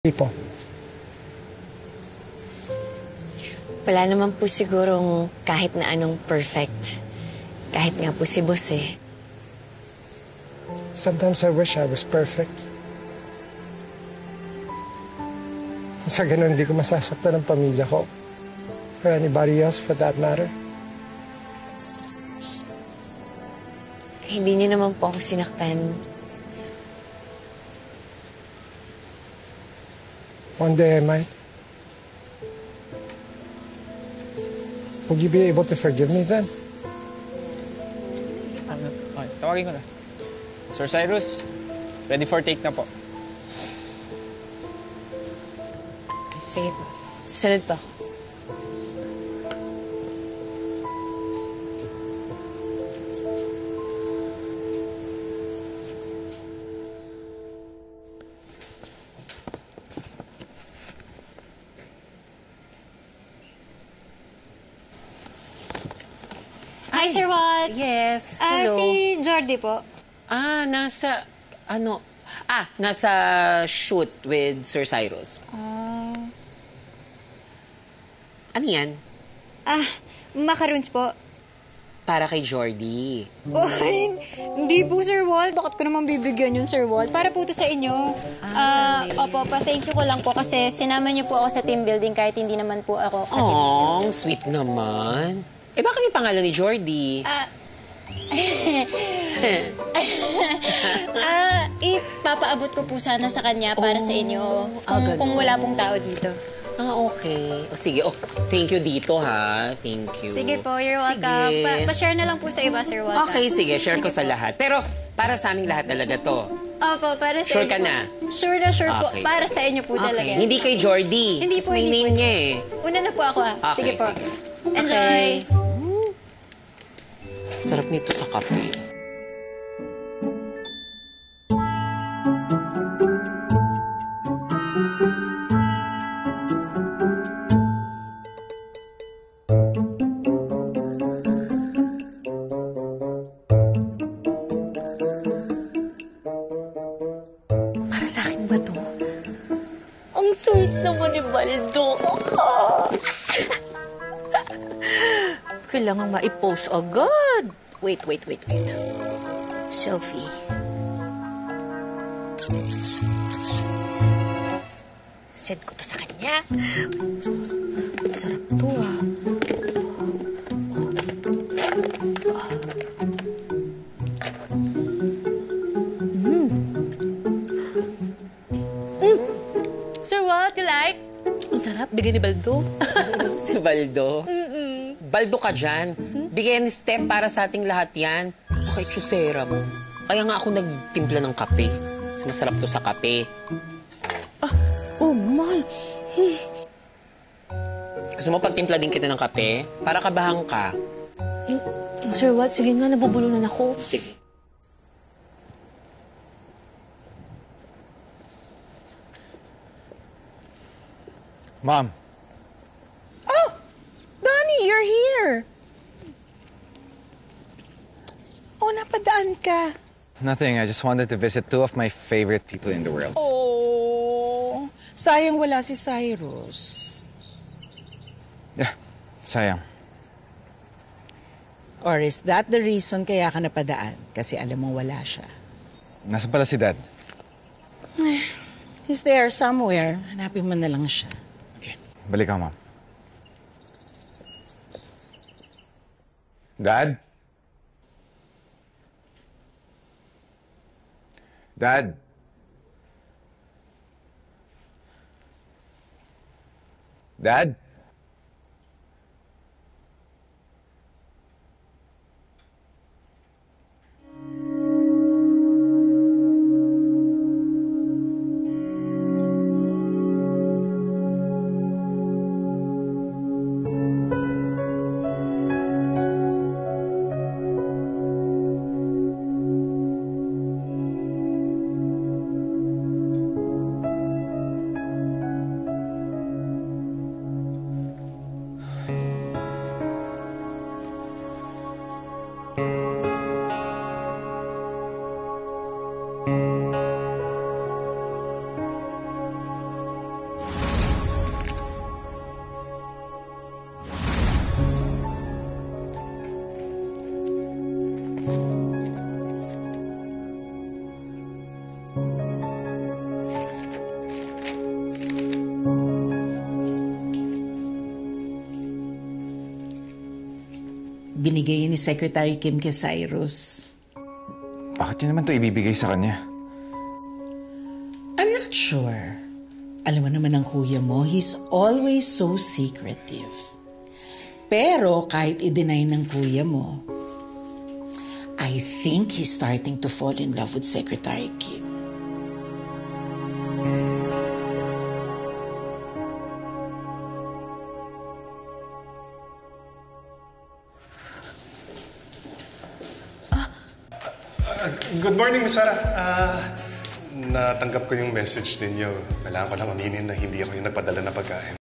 People. Wala naman po sigurong kahit na anong perfect. Kahit nga po si boss eh. Sometimes I wish I was perfect. Sa ganun, hindi ko masasaktan ang pamilya ko. Or anybody else for that matter. Hindi niyo naman po ako sinaktan. One day I might. Will you be able to forgive me then? Okay, tawagin ko na. Sir Cyrus, ready for take na po. Sige po. Sunod po ako. Hi, Sir Walt. Yes, hello. Si Jordi po. Nasa shoot with Sir Cyrus. Ano yan? Macaroons po. Para kay Jordi. Uy, hindi po, Sir Walt. Bakit ko naman bibigyan yun, Sir Walt? Para po to sa inyo. Opo, pa-thank you ko lang po kasi sinama niyo po ako sa team building kahit hindi naman po ako ka-team Oh, sweet naman. Eh, bakit yung pangalan ni Jordi? Ipapaabot ko po sana sa kanya para sa inyo kung wala pong tao dito. Okay. O, sige. Thank you dito, ha? Thank you. Sige po, you're welcome. Sige. Pa-share na lang po sa iba, Sir Walt. Okay, sige. Share ko sa lahat. Pero, para sa aming lahat talaga to. Opo, para sa Sure inyo ka po. na? Sure na sure po. Okay, Para sige. sa inyo po talaga. Okay. Hindi kay Jordi. Hindi po, May hindi name po. niya eh. Una na po ako, Okay, Sige po. sige. Enjoy. Sarap nito sa kape. Para sa akin ba to? Ang sweet naman ni Baldo. Kailangan ma-post agad. Wait. Selfie. Send ko to sa kanya. Masarap to, Sir Walt, you like? Ang sarap. Bigay ni Baldo. Si Baldo? Baldo ka dyan. Bigyan ni Steph para sa ating lahat yan. Bakit chusera mo? Kaya nga ako nagtimpla ng kape. Kasi masarap to sa kape. Oh, mahal. Gusto mo pagtimpla din kita ng kape? Para kabahang ka. Sir Walt, sige nga, nabubulunan ako. Sige. Mom, Donnie, you're here. Oh, napadaan ka. nothing. I just wanted to visit two of my favorite people in the world. Oh, sayang wala si Cyrus. Yeah, sayang. Or is that the reason kaya ka napadaan? Kasi alam mo wala siya. Nasaan pala si Dad? He's there somewhere. Hanapin mo na lang siya. Okay, balik ka, Mom. Dad? Dad? Dad? binigay ni Secretary Kim kay Cyrus. Bakit niya naman to ibibigay sa kanya? I'm not sure. Alam mo naman ang kuya mo, he's always so secretive. Pero kahit i-deny ng kuya mo, I think he's starting to fall in love with Secretary Kim. Good morning, Miss Sarah. Natanggap ko yung message ninyo. Kailangan ko lang aminin na hindi ako yung nagpadala na pagkain.